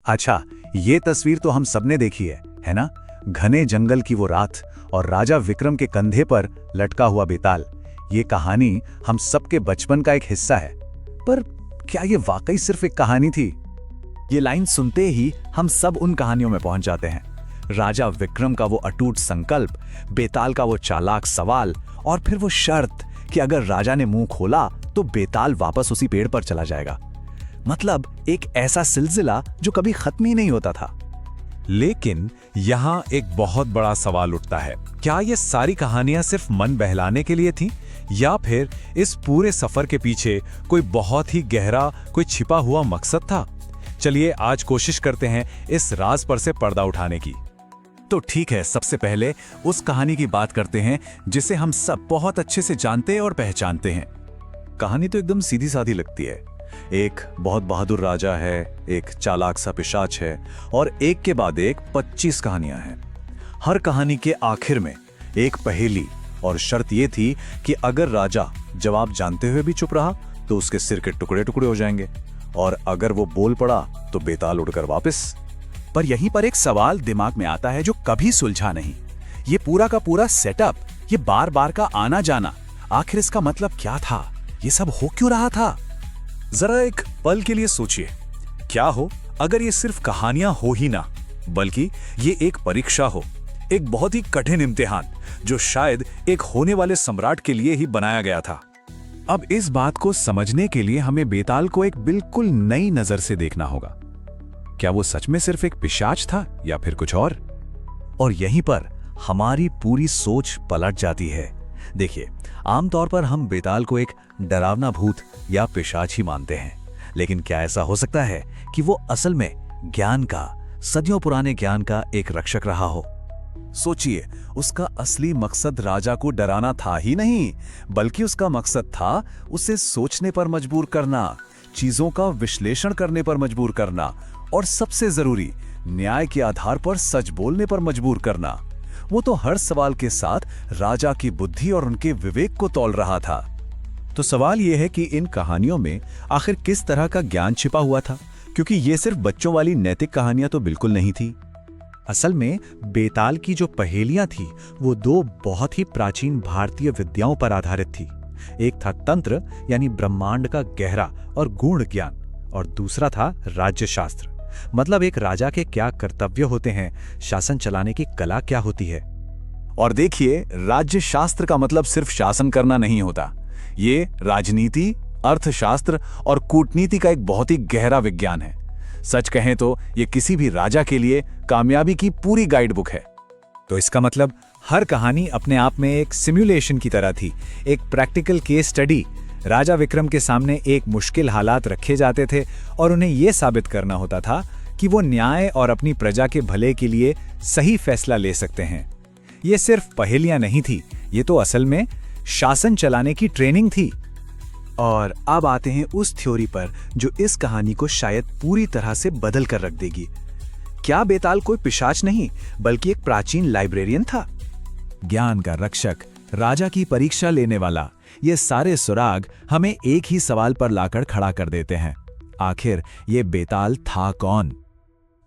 अच्छा, ये तस्वीर तो हम सबने देखी है ना? घने जंगल की वो रात और राजा विक्रम के कंधे पर लटका हुआ बेताल। ये कहानी हम सबके बचपन का एक हिस्सा है। पर क्या ये वाकई सिर्फ एक कहानी थी? ये लाइन सुनते ही हम सब उन कहानियों में पहुंच जाते हैं। राजा विक्रम का वो अटूट संकल्प, बेताल का वो चालाक सवाल और फिर वो शर्त कि अगर राजा ने मुंह खोला तो बेताल वापस उसी पेड़ पर चला जाएगा। मतलब एक ऐसा सिलसिला जो कभी खत्म ही नहीं होता था। लेकिन यहाँ एक बहुत बड़ा सवाल उठता है, क्या ये सारी कहानियां सिर्फ मन बहलाने के लिए थीं? या फिर इस पूरे सफर के पीछे कोई बहुत ही गहरा, कोई छिपा हुआ मकसद था? चलिए आज कोशिश करते हैं इस राज पर से पर्दा उठाने की। तो ठीक है, सबसे पहले उस कहानी की बात करते हैं जिसे हम सब बहुत अच्छे से जानते और पहचानते हैं। कहानी तो एकदम सीधी सादी लगती है। एक बहुत बहादुर राजा है, एक चालाक सा पिशाच है और एक के बाद एक 25 कहानियां हैं। हर कहानी के आखिर में एक पहेली और शर्त यह थी कि अगर राजा जवाब जानते हुए भी चुप रहा तो उसके सिर के टुकड़े टुकड़े हो जाएंगे और अगर वो बोल पड़ा तो बेताल उड़कर वापस। पर यहीं पर एक सवाल दिमाग में आता है जो कभी सुलझा नहीं। ये पूरा का पूरा सेटअप, ये बार बार का आना जाना, आखिर इसका मतलब क्या था? ये सब हो क्यों रहा था? जरा एक पल के लिए सोचिए, क्या हो अगर ये सिर्फ कहानियां हो ही ना, बल्कि ये एक परीक्षा हो, एक बहुत ही कठिन इम्तिहान जो शायद एक होने वाले सम्राट के लिए ही बनाया गया था। अब इस बात को समझने के लिए हमें बेताल को एक बिल्कुल नई नजर से देखना होगा। क्या वो सच में सिर्फ एक पिशाच था या फिर कुछ और? और यहीं पर हमारी पूरी सोच पलट जाती है। देखिए, आमतौर पर हम बेताल को एक डरावना भूत या पिशाच ही मानते हैं, लेकिन क्या ऐसा हो सकता है कि वो असल में ज्ञान का, सदियों पुराने ज्ञान का एक रक्षक रहा हो? सोचिए, उसका असली मकसद राजा को डराना था ही नहीं, बल्कि उसका मकसद था उसे सोचने पर मजबूर करना, चीजों का विश्लेषण करने पर मजबूर करना और सबसे जरूरी, न्याय के आधार पर सच बोलने पर मजबूर करना। वो तो हर सवाल के साथ राजा की बुद्धि और उनके विवेक को तौल रहा था। तो सवाल यह है कि इन कहानियों में आखिर किस तरह का ज्ञान छिपा हुआ था, क्योंकि ये सिर्फ बच्चों वाली नैतिक कहानियां तो बिल्कुल नहीं थी। असल में बेताल की जो पहेलियां थी वो दो बहुत ही प्राचीन भारतीय विद्याओं पर आधारित थी। एक था तंत्र यानी ब्रह्मांड का गहरा और गूढ़ ज्ञान, और दूसरा था राज्य शास्त्र, मतलब एक राजा के क्या कर्तव्य होते हैं, शासन चलाने की कला क्या होती है। और देखिए, राज्य शास्त्र का मतलब सिर्फ शासन करना नहीं होता। ये राजनीति, अर्थशास्त्र और कूटनीति का एक बहुत ही गहरा विज्ञान है। सच कहें तो ये किसी भी राजा के लिए कामयाबी की पूरी गाइड बुक है। तो इसका मतलब हर कहानी अपने आप में एक सिमुलेशन की तरह थी, एक प्रैक्टिकल केस स्टडी। राजा विक्रम के सामने एक मुश्किल हालात रखे जाते थे और उन्हें यह साबित करना होता था कि वो न्याय और अपनी प्रजा के भले के लिए सही फैसला ले सकते हैं। ये सिर्फ पहेलियां नहीं थी, ये तो असल में शासन चलाने की ट्रेनिंग थी। और अब आते हैं उस थ्योरी पर जो इस कहानी को शायद पूरी तरह से बदल कर रख देगी। क्या बेताल कोई पिशाच नहीं, बल्कि एक प्राचीन लाइब्रेरियन था? ज्ञान का रक्षक, राजा की परीक्षा लेने वाला, ये सारे सुराग हमें एक ही सवाल पर लाकर खड़ा कर देते हैं, आखिर ये बेताल था कौन?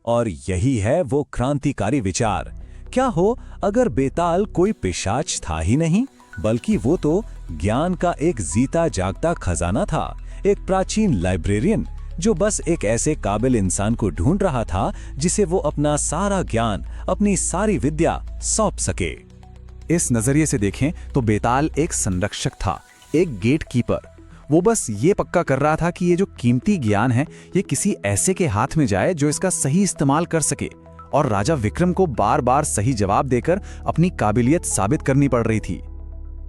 और यही है वो क्रांतिकारी विचार। क्या हो अगर बेताल कोई पिशाच था ही नहीं, बल्कि वो तो ज्ञान का एक जीता जागता खजाना था, एक प्राचीन लाइब्रेरियन जो बस एक ऐसे काबिल इंसान को ढूंढ रहा था जिसे वो अपना सारा ज्ञान, अपनी सारी विद्या सौंप सके। इस नजरिए से देखें तो बेताल एक संरक्षक था, एक गेट कीपर। वो बस ये पक्का कर रहा था कि ये जो कीमती ज्ञान है ये किसी ऐसे के हाथ में जाए जो इसका सही इस्तेमाल कर सके। और राजा विक्रम को बार बार सही जवाब देकर अपनी काबिलियत साबित करनी पड़ रही थी।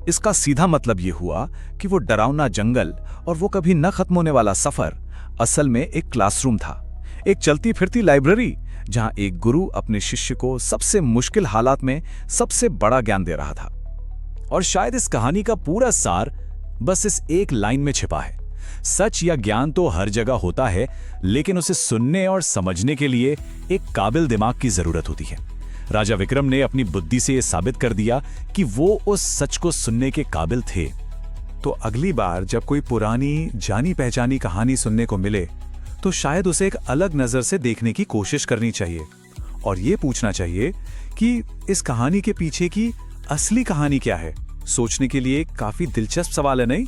इसका सीधा मतलब ये हुआ कि वो डरावना जंगल और वो कभी न खत्म होने वाला सफर असल में एक क्लासरूम था, एक चलती फिरती लाइब्रेरी जहां एक गुरु अपने शिष्य को सबसे मुश्किल हालात में सबसे बड़ा ज्ञान दे रहा था। और शायद इस कहानी का पूरा सार बस इस एक लाइन में छिपा है। सच या ज्ञान तो हर जगह होता है, लेकिन उसे सुनने और समझने के लिए एक काबिल दिमाग की जरूरत होती है। राजा विक्रम ने अपनी बुद्धि से यह साबित कर दिया कि वो उस सच को सुनने के काबिल थे। तो अगली बार जब कोई पुरानी जानी पहचानी कहानी सुनने को मिले तो शायद उसे एक अलग नजर से देखने की कोशिश करनी चाहिए और ये पूछना चाहिए कि इस कहानी के पीछे की असली कहानी क्या है। सोचने के लिए काफी दिलचस्प सवाल है, नहीं?